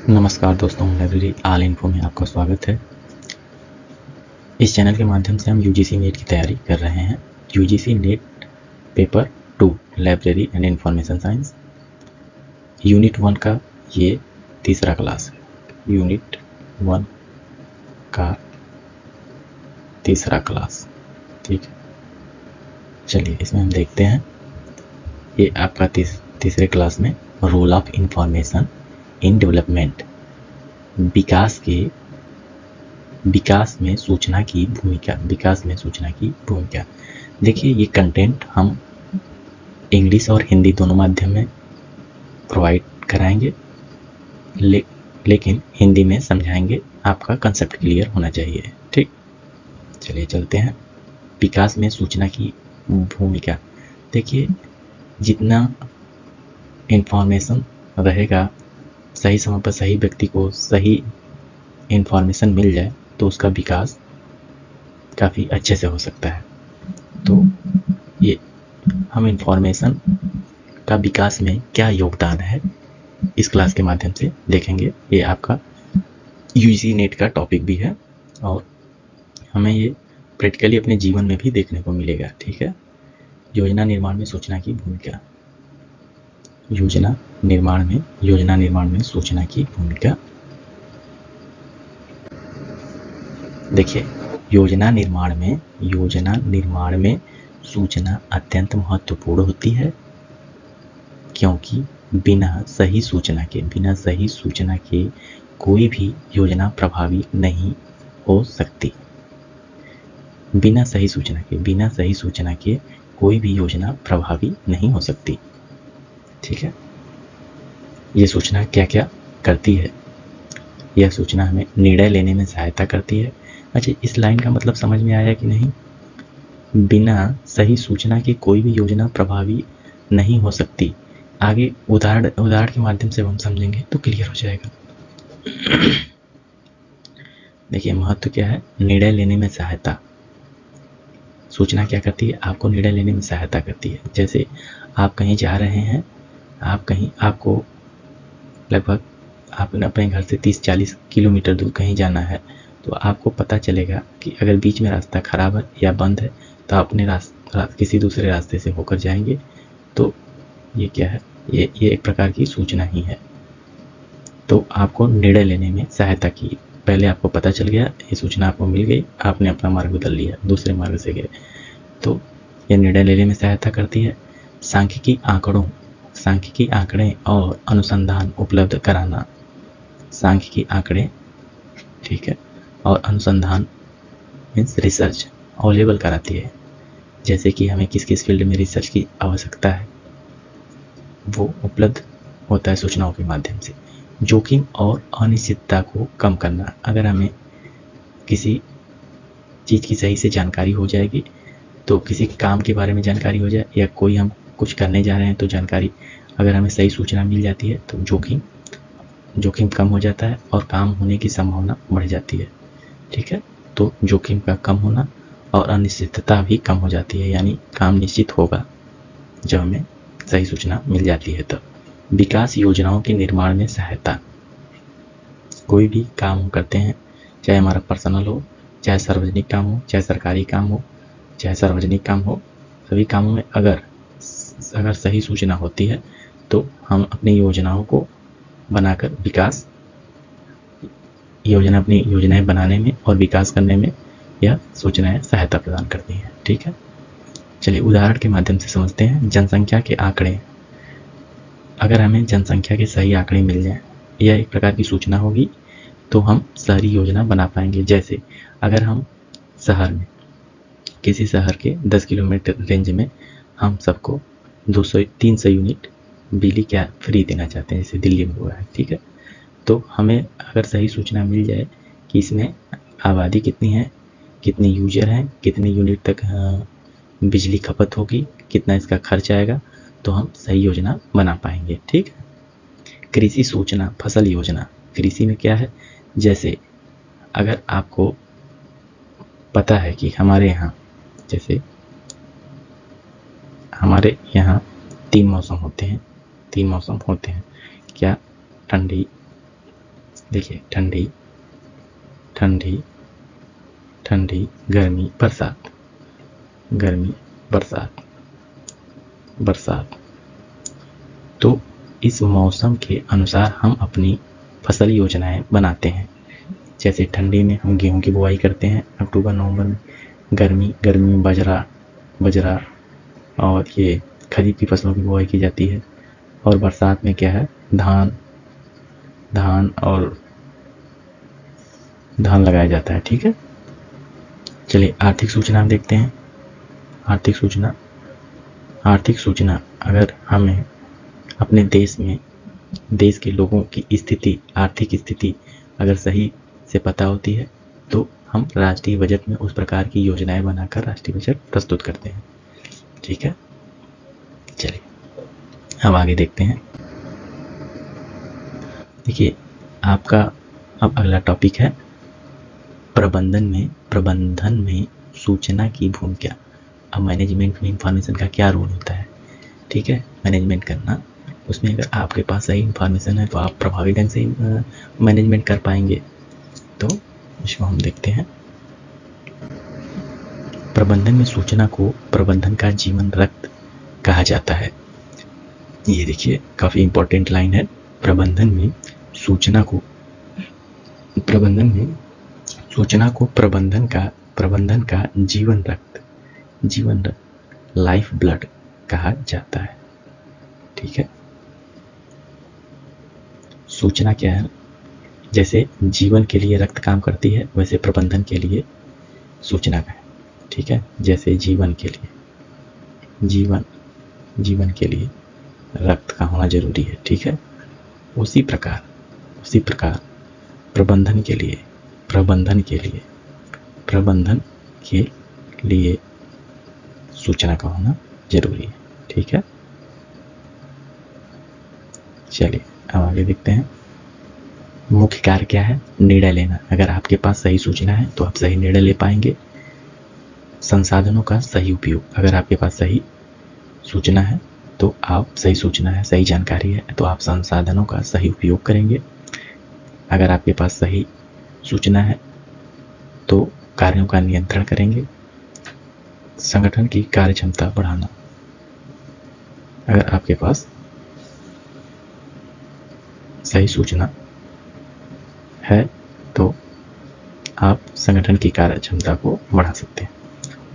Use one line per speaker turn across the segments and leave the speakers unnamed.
नमस्कार दोस्तों, library all info में आपका स्वागत है। इस चैनल के माध्यम से हम यूजीसी नेट की तैयारी कर रहे हैं। UGC net paper 2 library and information science unit 1 का ये तीसरा क्लास है। यूनिट 1 का तीसरा क्लास, ठीक है। चलिए इसमें हम देखते हैं। ये आपका तीसरे क्लास में role of information in development, विकास में सूचना की भूमिका। देखिए, ये कंटेंट हम इंग्लिश और हिंदी दोनों माध्यम में प्रोवाइड कराएंगे, लेकिन हिंदी में समझाएंगे। आपका कंसेप्ट क्लियर होना चाहिए, ठीक। चलिए चलते हैं। विकास में सूचना की भूमिका। देखिए, जितना इंफॉर्मेशन रहेगा, सही समय पर सही व्यक्ति को सही इंफॉर्मेशन मिल जाए तो उसका विकास काफ़ी अच्छे से हो सकता है। तो ये हम इंफॉर्मेशन का विकास में क्या योगदान है, इस क्लास के माध्यम से देखेंगे। ये आपका यूजीसी नेट का टॉपिक भी है और हमें ये प्रैक्टिकली अपने जीवन में भी देखने को मिलेगा, ठीक है। योजना निर्माण में सूचना की भूमिका। योजना निर्माण में सूचना की भूमिका। देखिए, योजना निर्माण में सूचना अत्यंत महत्वपूर्ण होती है, क्योंकि बिना सही सूचना के कोई भी योजना प्रभावी नहीं हो सकती। बिना सही सूचना के कोई भी योजना प्रभावी नहीं हो सकती, ठीक है। ये सूचना क्या क्या करती है? यह सूचना हमें निर्णय लेने में सहायता करती है। अच्छा, इस लाइन का मतलब समझ में आया कि नहीं? बिना सही सूचना के कोई भी योजना प्रभावी नहीं हो सकती। आगे उदाहरण के माध्यम से हम समझेंगे तो क्लियर हो जाएगा। देखिए, महत्व क्या है? निर्णय लेने में सहायता। सूचना क्या करती है? आपको निर्णय लेने में सहायता करती है। जैसे आप कहीं जा रहे हैं, आपको लगभग अपने घर से 30-40 किलोमीटर दूर कहीं जाना है, तो आपको पता चलेगा कि अगर बीच में रास्ता खराब है या बंद है तो आप अपने किसी दूसरे रास्ते से होकर जाएंगे। तो ये क्या है? ये एक प्रकार की सूचना ही है। तो आपको निर्णय लेने में सहायता की। पहले आपको पता चल गया, ये सूचना आपको मिल गई, आपने अपना मार्ग बदल लिया, दूसरे मार्ग से गए, तो ये निर्णय लेने में सहायता करती है। सांख्यिकी आंकड़े और अनुसंधान उपलब्ध कराना। सांख्यिकी आंकड़े, ठीक है, और अनुसंधान मीन्स रिसर्च अवेलेबल कराती है। जैसे कि हमें किस किस फील्ड में रिसर्च की आवश्यकता है, वो उपलब्ध होता है सूचनाओं के माध्यम से। जोखिम और अनिश्चितता को कम करना। अगर हमें किसी चीज़ की सही से जानकारी हो जाएगी, तो किसी काम के बारे में जानकारी हो जाए या कोई हम कुछ करने जा रहे हैं तो जानकारी, अगर हमें सही सूचना मिल जाती है तो जोखिम कम हो जाता है और काम होने की संभावना बढ़ जाती है, ठीक है। तो जोखिम का कम होना और अनिश्चितता भी कम हो जाती है, यानी काम निश्चित होगा जब हमें सही सूचना मिल जाती है तब। विकास योजनाओं के निर्माण में सहायता। कोई भी काम करते हैं, चाहे हमारा पर्सनल हो, चाहे सार्वजनिक काम हो, चाहे सरकारी काम हो, चाहे सार्वजनिक काम हो, सभी कामों में अगर सही सूचना होती है तो हम अपनी योजनाओं को बनाकर अपनी योजनाएं बनाने में और विकास करने में यह सूचनाएं सहायता प्रदान करती हैं, ठीक है। चलिए उदाहरण के माध्यम से समझते हैं। जनसंख्या के आंकड़े। अगर हमें जनसंख्या के सही आंकड़े मिल जाएं, यह एक प्रकार की सूचना होगी, तो हम शहरी योजना बना पाएंगे। जैसे अगर हम किसी शहर के 10 किलोमीटर रेंज में हम सबको 200-300 यूनिट बिजली क्या फ्री देना चाहते हैं, जैसे दिल्ली में हुआ है, ठीक है। तो हमें अगर सही सूचना मिल जाए कि इसमें आबादी कितनी है, कितने यूजर हैं, कितने यूनिट तक बिजली खपत होगी, कितना इसका खर्च आएगा, तो हम सही योजना बना पाएंगे, ठीक है। कृषि सूचना, फसल योजना। कृषि में क्या है? जैसे अगर आपको पता है कि हमारे यहाँ 3 मौसम होते हैं। क्या? ठंडी, देखिए ठंडी, ठंडी, ठंडी, गर्मी, बरसात, गर्मी, बरसात, बरसात। तो इस मौसम के अनुसार हम अपनी फसल योजनाएं बनाते हैं। जैसे ठंडी में हम गेहूं की बुआई करते हैं अक्टूबर नवंबर में, गर्मी में बाजरा और ये खरीफ की फसलों की बुआई की जाती है, और बरसात में क्या है, धान लगाया जाता है। ठीक है, चलिए आर्थिक सूचना देखते हैं। आर्थिक सूचना अगर हमें अपने देश के लोगों की स्थिति, आर्थिक स्थिति अगर सही से पता होती है तो हम राष्ट्रीय बजट में उस प्रकार की योजनाएं बनाकर राष्ट्रीय बजट प्रस्तुत करते हैं। ठीक है, चलिए अब आगे देखते हैं। देखिए आपका अब अगला टॉपिक है प्रबंधन में सूचना की भूमिका। अब मैनेजमेंट में इंफॉर्मेशन का क्या रोल होता है। ठीक है, मैनेजमेंट करना, उसमें अगर आपके पास सही इंफॉर्मेशन है तो आप प्रभावी ढंग से मैनेजमेंट कर पाएंगे। तो इसको हम देखते हैं। प्रबंधन में सूचना को प्रबंधन का जीवन रक्त कहा जाता है। ये देखिए काफी इंपॉर्टेंट लाइन है। प्रबंधन में सूचना को प्रबंधन का जीवन रक्त लाइफ ब्लड कहा जाता है। ठीक है, सूचना क्या है, जैसे जीवन के लिए रक्त काम करती है वैसे प्रबंधन के लिए सूचना का है। ठीक है, जैसे जीवन के लिए रक्त का होना जरूरी है। ठीक है, उसी प्रकार प्रबंधन के लिए सूचना का होना जरूरी है। ठीक है, चलिए अब आगे देखते हैं। मुख्य कार्य क्या है, निर्णय लेना। अगर आपके पास सही सूचना है तो आप सही निर्णय ले पाएंगे। संसाधनों का सही उपयोग, अगर आपके पास सही सूचना है तो आप सही जानकारी है तो आप संसाधनों का सही उपयोग करेंगे। अगर आपके पास सही सूचना है तो कार्यों का नियंत्रण करेंगे। संगठन की कार्यक्षमता बढ़ाना, अगर आपके पास सही सूचना है तो आप संगठन की कार्यक्षमता को बढ़ा सकते हैं।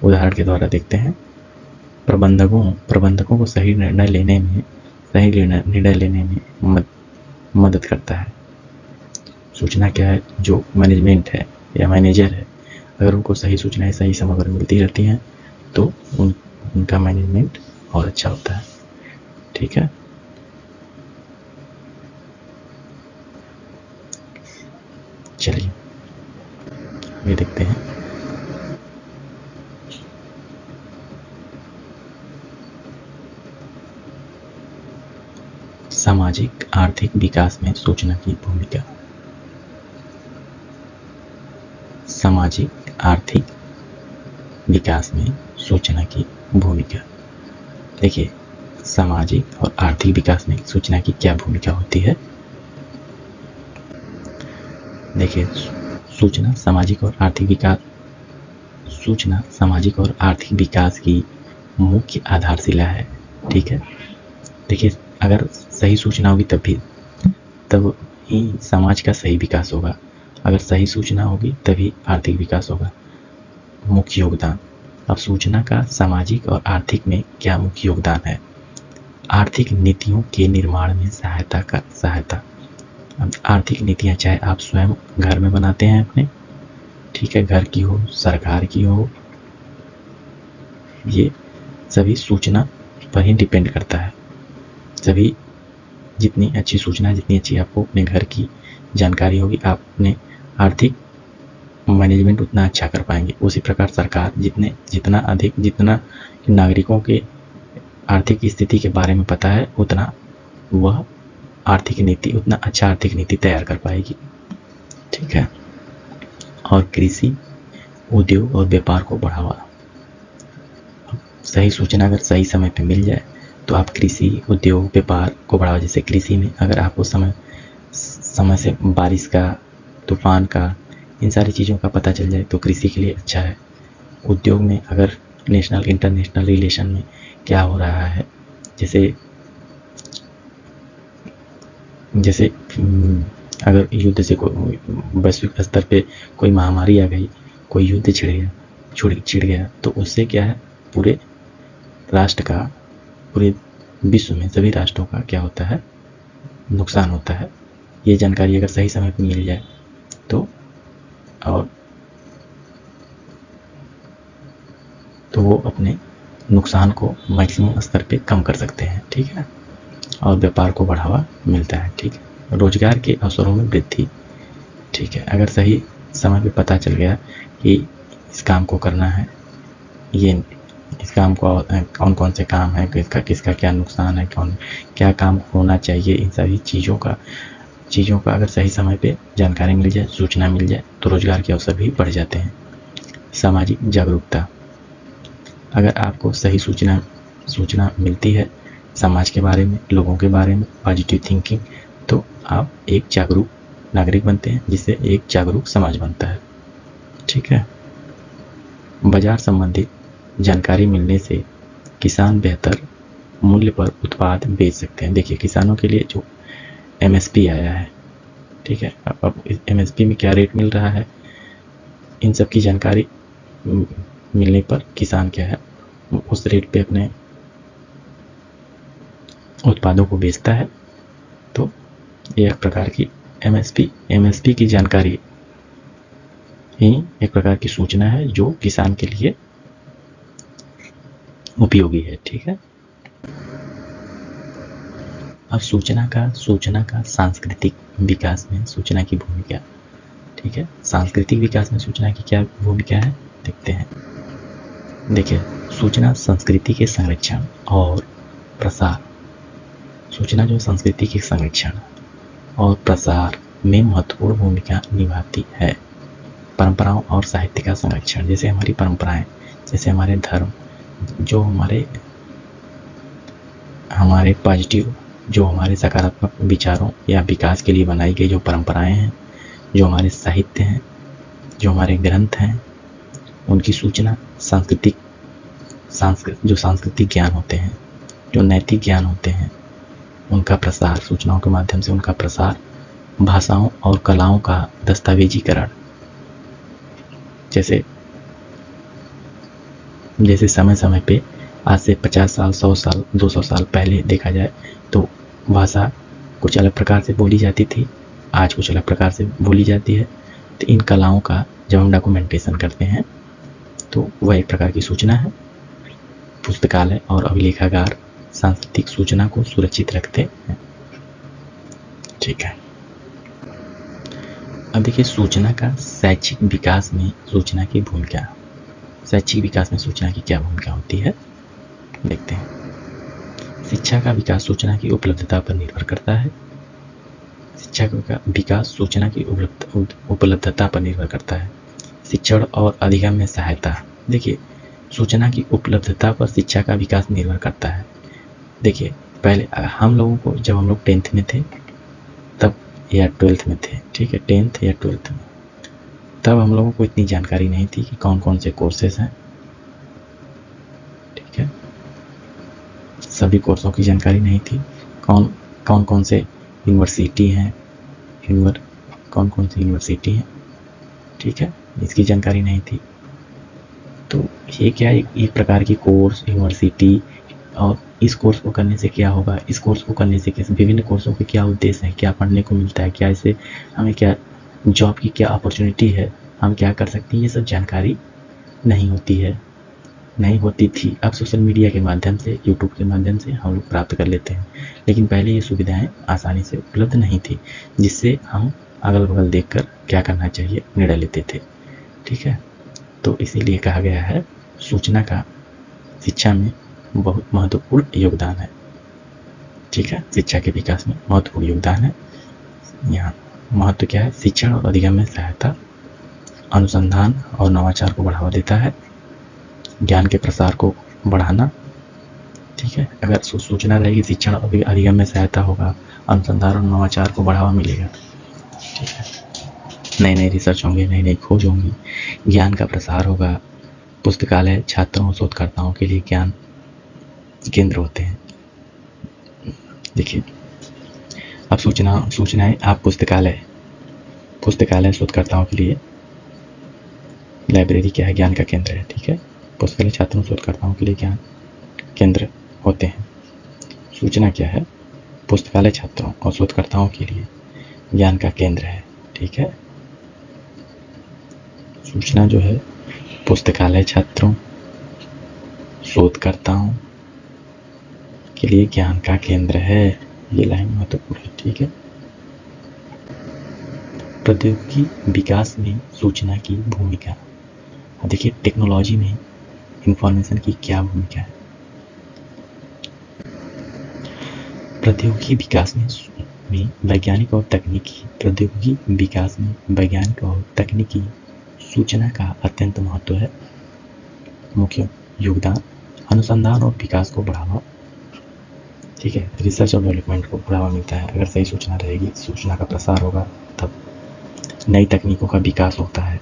उदाहरण के द्वारा देखते हैं। प्रबंधकों को सही निर्णय लेने में मदद करता है। सूचना क्या है, जो मैनेजमेंट है या मैनेजर है, अगर उनको सही सूचनाएं सही समय पर मिलती रहती हैं तो उनका मैनेजमेंट और अच्छा होता है। ठीक है, चलिए ये देखते हैं। सामाजिक आर्थिक विकास में सूचना की भूमिका। सामाजिक आर्थिक विकास में सूचना की भूमिका। देखिए सामाजिक और आर्थिक विकास में सूचना की क्या भूमिका होती है। देखिए सूचना सामाजिक और आर्थिक विकास की मुख्य आधारशिला है। ठीक है, देखिए अगर सही सूचना होगी तब ही समाज का सही विकास होगा। अगर सही सूचना होगी तभी आर्थिक विकास होगा। मुख्य योगदान, अब सूचना का सामाजिक और आर्थिक में क्या मुख्य योगदान है। आर्थिक नीतियों के निर्माण में सहायता। आर्थिक नीतियां चाहे आप स्वयं घर में बनाते हैं अपने, ठीक है, घर की हो, सरकार की हो, ये सभी सूचना पर ही डिपेंड करता है। सभी जितनी अच्छी सूचना, जितनी अच्छी आपको अपने घर की जानकारी होगी, आप अपने आर्थिक मैनेजमेंट उतना अच्छा कर पाएंगे। उसी प्रकार सरकार जितना नागरिकों के आर्थिक स्थिति के बारे में पता है उतना वह उतना अच्छा आर्थिक नीति तैयार कर पाएगी। ठीक है, और कृषि, उद्योग और व्यापार को बढ़ावा। सही सूचना अगर सही समय पे मिल जाए तो आप कृषि, उद्योग, व्यापार को बढ़ावा। जैसे कृषि में अगर आपको समय से बारिश का, तूफान का, इन सारी चीज़ों का पता चल जाए तो कृषि के लिए अच्छा है। उद्योग में अगर नेशनल इंटरनेशनल रिलेशन में क्या हो रहा है, जैसे जैसे अगर युद्ध से कोई वैश्विक स्तर पे कोई महामारी आ गई, कोई युद्ध छिड़ गया तो उससे क्या है, पूरे राष्ट्र का, पूरे विश्व में सभी राष्ट्रों का क्या होता है, नुकसान होता है। ये जानकारी अगर सही समय पर मिल जाए तो वो अपने नुकसान को मैक्सिमम स्तर पे कम कर सकते हैं, ठीक है। और व्यापार को बढ़ावा मिलता है, ठीक है। रोजगार के अवसरों में वृद्धि, ठीक है। अगर सही समय पे पता चल गया कि इस काम को करना है, इस काम को कौन कौन से काम है, किसका क्या नुकसान है, क्या काम होना चाहिए, इन सभी चीज़ों का अगर सही समय पे जानकारी मिल जाए, सूचना मिल जाए तो रोजगार के अवसर भी बढ़ जाते हैं। सामाजिक जागरूकता, अगर आपको सही सूचना मिलती है समाज के बारे में, लोगों के बारे में, पॉजिटिव थिंकिंग, तो आप एक जागरूक नागरिक बनते हैं, जिससे एक जागरूक समाज बनता है, ठीक है। बाजार संबंधित जानकारी मिलने से किसान बेहतर मूल्य पर उत्पाद बेच सकते हैं। देखिए, किसानों के लिए जो MSP आया है, ठीक है, अब इस MSP में क्या रेट मिल रहा है, इन सब की जानकारी मिलने पर किसान क्या है, उस रेट पे अपने उत्पादों को बेचता है। तो ये एक प्रकार की MSP की जानकारी ही एक प्रकार की सूचना है जो किसान के लिए उपयोगी है, ठीक है। अब सूचना का सांस्कृतिक विकास में सूचना की भूमिका, ठीक है। सांस्कृतिक विकास में सूचना की क्या भूमिका है, देखते हैं। देखिए, सूचना संस्कृति के संरक्षण और प्रसार, सूचना जो संस्कृति के संरक्षण और प्रसार में महत्वपूर्ण भूमिका निभाती है। परंपराओं और साहित्य का संरक्षण, जैसे हमारी परंपराएं, जैसे हमारे धर्म, जो हमारे पॉजिटिव, जो हमारे सकारात्मक विचारों या विकास के लिए बनाई गई जो परंपराएं हैं, जो हमारे साहित्य हैं, जो हमारे ग्रंथ हैं, उनकी सूचना जो सांस्कृतिक ज्ञान होते हैं, जो नैतिक ज्ञान होते हैं, उनका प्रसार, सूचनाओं के माध्यम से उनका प्रसार, भाषाओं और कलाओं का दस्तावेजीकरण, जैसे समय समय पे आज से 50 साल, 100 साल, 200 साल पहले देखा जाए तो भाषा कुछ अलग प्रकार से बोली जाती थी, आज कुछ अलग प्रकार से बोली जाती है। तो इन कलाओं का जब हम डॉक्यूमेंटेशन करते हैं तो वह एक प्रकार की सूचना है। पुस्तकालय और अभिलेखागार सांस्कृतिक सूचना को सुरक्षित रखते हैं, ठीक है। अब देखिए, सूचना का शैक्षिक विकास में सूचना की भूमिका, शैक्षिक विकास में सूचना की क्या भूमिका होती है, देखते हैं। शिक्षा का विकास सूचना की उपलब्धता पर निर्भर करता है। शिक्षा का विकास सूचना की उपलब्धता पर निर्भर करता है। शिक्षण और अधिगम में सहायता, देखिए, सूचना की उपलब्धता पर शिक्षा का विकास निर्भर करता है। देखिए, पहले हम लोगों को, जब हम लोग 10th में थे तब, या 12th में थे, ठीक है, 10th या 12th में, तब हम लोगों को इतनी जानकारी नहीं थी कि कौन कौन से कोर्सेज हैं, ठीक है। सभी कोर्सों की जानकारी नहीं थी, कौन से यूनिवर्सिटी हैं, कौन कौन सी यूनिवर्सिटी हैं, ठीक है, इसकी जानकारी नहीं थी। तो ये क्या, एक प्रकार की कोर्स, यूनिवर्सिटी, और इस कोर्स को करने से क्या होगा, इस कोर्स को करने से कैसे, विभिन्न कोर्सों के क्या उद्देश्य हैं, क्या पढ़ने को मिलता है, क्या इससे हमें क्या जॉब की क्या अपॉर्चुनिटी है, हम क्या कर सकते हैं, ये सब जानकारी नहीं होती थी। अब सोशल मीडिया के माध्यम से, यूट्यूब के माध्यम से हम लोग प्राप्त कर लेते हैं, लेकिन पहले ये सुविधाएं आसानी से उपलब्ध नहीं थी, जिससे हम अगल बगल देखकर क्या करना चाहिए निर्णय लेते थे, ठीक है। तो इसीलिए कहा गया है सूचना का शिक्षा में बहुत महत्वपूर्ण योगदान है, ठीक है। शिक्षा के विकास में महत्वपूर्ण योगदान है। यहाँ महत्व क्या है, शिक्षण और अधिगम में सहायता, अनुसंधान और नवाचार को बढ़ावा देता है, ज्ञान के प्रसार को बढ़ाना, ठीक है। अगर सूचना रहेगी, शिक्षण और अधिगम में सहायता होगा, अनुसंधान और नवाचार को बढ़ावा मिलेगा, ठीक है, नए नए रिसर्च होंगे, नई नई खोज होंगी, ज्ञान का प्रसार होगा। पुस्तकालय छात्रों और शोधकर्ताओं के लिए ज्ञान केंद्र होते हैं। देखिए, अब सूचनाएं आप पुस्तकालय शोधकर्ताओं के लिए, लाइब्रेरी क्या है? ज्ञान का केंद्र है। ठीक है, पुस्तकालय छात्रों शोधकर्ताओं के लिए ज्ञान केंद्र होते हैं। सूचना क्या है? पुस्तकालय छात्रों और शोधकर्ताओं के लिए ज्ञान का केंद्र है। ठीक है, सूचना जो है पुस्तकालय छात्रों शोधकर्ताओं के लिए ज्ञान का केंद्र है। ये लाइन महत्वपूर्ण है। ठीक है, प्रौद्योगिकी विकास में सूचना की भूमिका। देखिए, टेक्नोलॉजी में इंफॉर्मेशन की क्या भूमिका है? प्रौद्योगिकी विकास में वैज्ञानिक और तकनीकी प्रौद्योगिकी विकास में वैज्ञानिक और तकनीकी सूचना का अत्यंत महत्व है। मुख्य योगदान अनुसंधान और विकास को बढ़ावा। ठीक है, रिसर्च और डेवलपमेंट को बढ़ावा मिलता है। अगर सही सूचना रहेगी, सूचना का प्रसार होगा, तब नई तकनीकों का विकास होता है,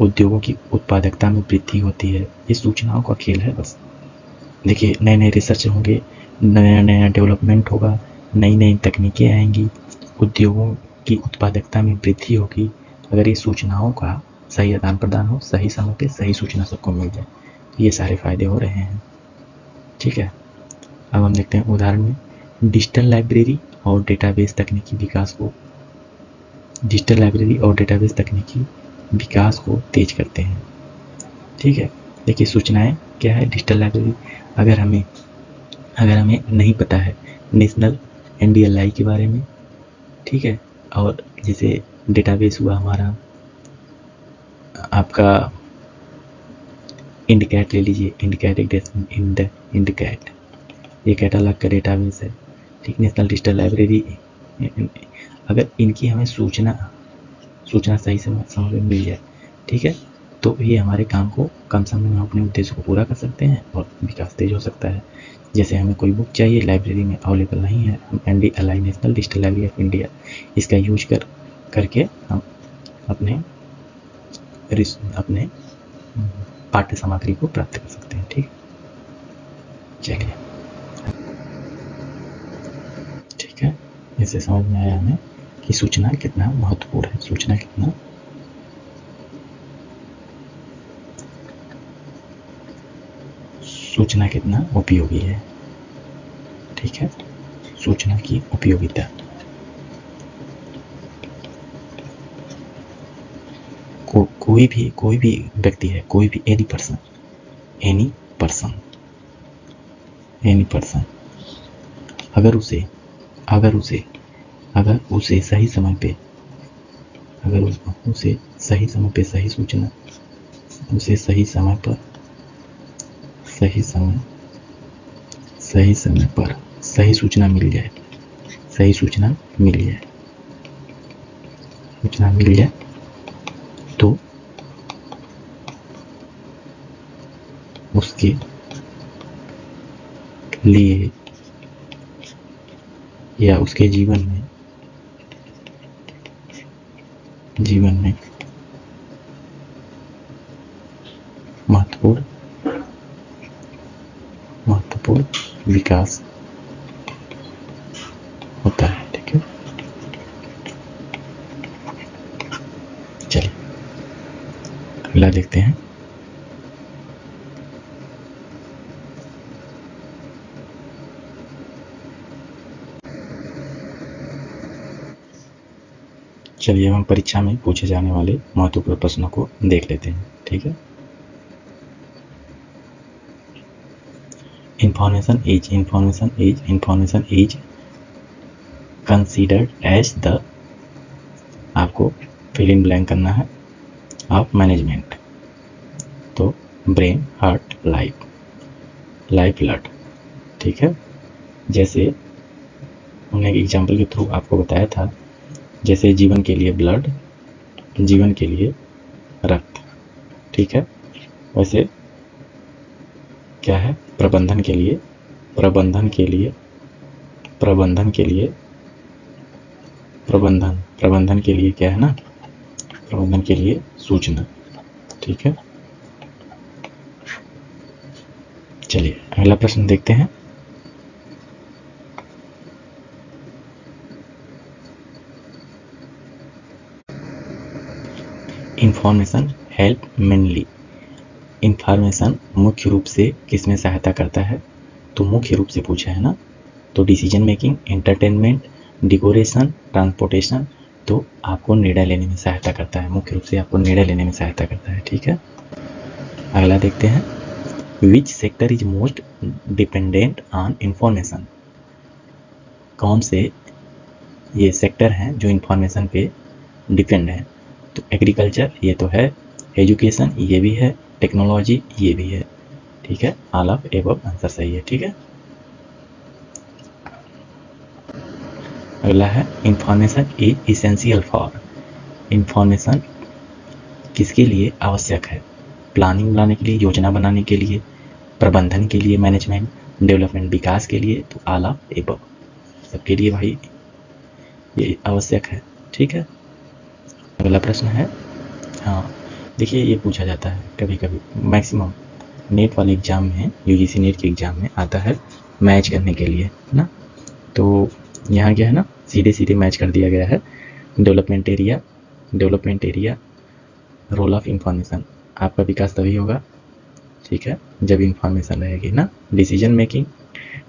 उद्योगों की उत्पादकता में वृद्धि होती है। ये सूचनाओं का खेल है बस। देखिए, नए नए रिसर्च होंगे, नया नया डेवलपमेंट होगा, नई नई तकनीकें आएंगी, उद्योगों की उत्पादकता में वृद्धि होगी। अगर ये सूचनाओं का सही आदान प्रदान हो, सही समय पे सही सूचना सबको मिल जाए, ये सारे फायदे हो रहे हैं। ठीक है, अब हम देखते हैं उदाहरण में डिजिटल लाइब्रेरी और डेटाबेस तकनीकी विकास को तेज करते हैं। ठीक है, देखिए सूचनाएं क्या है? Digital library. अगर हमें नहीं पता है नेशनल NDLI के बारे में, ठीक है, और जैसे डेटाबेस हुआ हमारा आपका इंडिकैट ले लीजिए, इंडिकैट ये कैटालॉग का डेटाबेस है। ठीक, नेशनल डिजिटल लाइब्रेरी। अगर इनकी हमें सूचना सही समय में मिल जाए, ठीक है, तो ये हमारे काम को कम समय में अपने उद्देश्य को पूरा कर सकते हैं और विकास तेज हो सकता है। जैसे हमें कोई बुक चाहिए, लाइब्रेरी में अवेलेबल नहीं है, हम NDLI national digital library of India इसका यूज करके हम अपने पाठ्य सामग्री को प्राप्त कर सकते हैं। ठीक, चलिए, ठीक है, इससे समझ में आया हमें कि सूचना कितना महत्वपूर्ण है, सूचना कितना उपयोगी है। ठीक है, सूचना की उपयोगिता। कोई भी व्यक्ति है, कोई भी एनी पर्सन अगर उसे सही समय पे सही सूचना, उसे सही समय पर सही सूचना मिल जाए, तो उसके लिए या उसके जीवन में महत्वपूर्ण विकास होता है। ठीक है, चलिए अगला देखते हैं। चलिए हम परीक्षा में पूछे जाने वाले महत्वपूर्ण प्रश्नों को देख लेते हैं। ठीक है, information is considered as the, आपको फिल इन ब्लैंक करना है, ऑफ मैनेजमेंट। तो ब्रेन, हार्ट, लाइफ ब्लड। ठीक है, जैसे हमने एक एग्जाम्पल के थ्रू आपको बताया था, जैसे जीवन के लिए ब्लड, जीवन के लिए रक्त। ठीक है, वैसे क्या है? प्रबंधन के लिए प्रबंधन, प्रबंधन के लिए क्या है ना, प्रबंधन के लिए सूचना। ठीक है, चलिए अगला प्रश्न देखते हैं। इंफॉर्मेशन हेल्प मेनली, इंफॉर्मेशन मुख्य रूप से किसमें सहायता करता है, तो मुख्य रूप से पूछा है ना, तो decision making, entertainment, decoration, transportation, तो आपको निर्णय लेने में सहायता करता है, मुख्य रूप से आपको निर्णय लेने में सहायता करता है। ठीक है, अगला देखते हैं। Which sector is most dependent on information, कौन से ये सेक्टर हैं जो इंफॉर्मेशन पे डिपेंड है, तो एग्रीकल्चर ये तो है, एजुकेशन ये भी है, टेक्नोलॉजी ये भी है। ठीक है, ऑल ऑफ एबव आंसर सही है। ठीक है, अगला है information is essential for, information किसके लिए आवश्यक है, प्लानिंग बनाने के लिए, योजना बनाने के लिए, प्रबंधन के लिए, मैनेजमेंट, डेवलपमेंट विकास के लिए, तो ऑल ऑफ एबव, सबके लिए भाई ये आवश्यक है। ठीक है, अगला प्रश्न है, हाँ देखिए ये पूछा जाता है कभी कभी, मैक्सिमम नेट वाले एग्जाम में, यूजीसी नेट के एग्जाम में आता है मैच करने के लिए ना, तो यहाँ क्या है ना, सीधे सीधे मैच कर दिया गया है। Development area, development area, role of information, आपका विकास तभी होगा, ठीक है, जब इंफॉर्मेशन रहेगी ना। डिसीजन मेकिंग,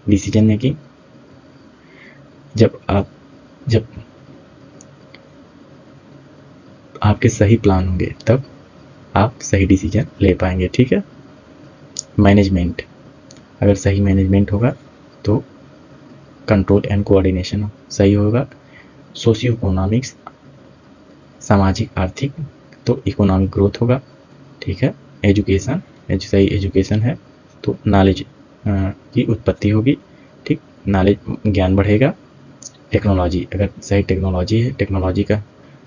डिसीजन मेकिंग जब आपके सही प्लान होंगे तब आप सही डिसीजन ले पाएंगे। ठीक है, मैनेजमेंट, अगर सही मैनेजमेंट होगा तो कंट्रोल एंड कोऑर्डिनेशन सही होगा। सोशियो इकोनॉमिक्स, सामाजिक आर्थिक, तो इकोनॉमिक ग्रोथ होगा। ठीक है, एजुकेशन, सही एजुकेशन है तो नॉलेज की उत्पत्ति होगी। ठीक, नॉलेज, ज्ञान बढ़ेगा। टेक्नोलॉजी, अगर सही टेक्नोलॉजी है,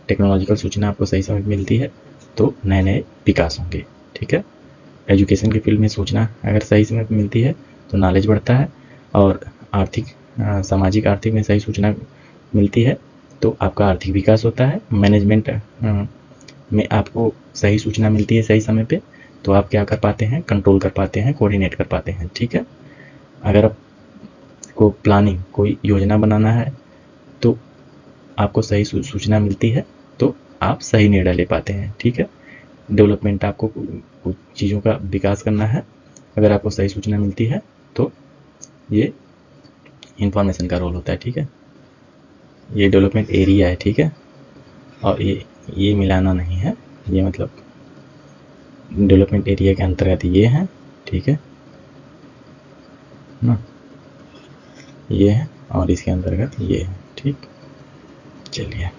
टेक्नोलॉजिकल सूचना आपको सही समय मिलती है तो नए नए विकास होंगे। ठीक है, एजुकेशन की फील्ड में सूचना अगर सही समय पर मिलती है तो नॉलेज बढ़ता है, और आर्थिक, सामाजिक आर्थिक में सही सूचना मिलती है तो आपका आर्थिक विकास होता है। मैनेजमेंट में आपको सही सूचना मिलती है सही समय पे तो आप क्या कर पाते हैं, कंट्रोल कर पाते हैं, कोऑर्डिनेट कर पाते हैं। ठीक है, अगर आपको प्लानिंग, कोई योजना बनाना है तो आपको सही सूचना मिलती है तो आप सही निर्णय ले पाते हैं। ठीक है, डेवलपमेंट, आपको कुछ चीज़ों का विकास करना है, अगर आपको सही सूचना मिलती है तो ये इंफॉर्मेशन का रोल होता है। ठीक है, ये डेवलपमेंट एरिया है। ठीक है, और ये मिलाना नहीं है, ये मतलब डेवलपमेंट एरिया के अंतर्गत ये है। ठीक है ना, ये है और इसके अंतर्गत ये है। ठीक, चलिए।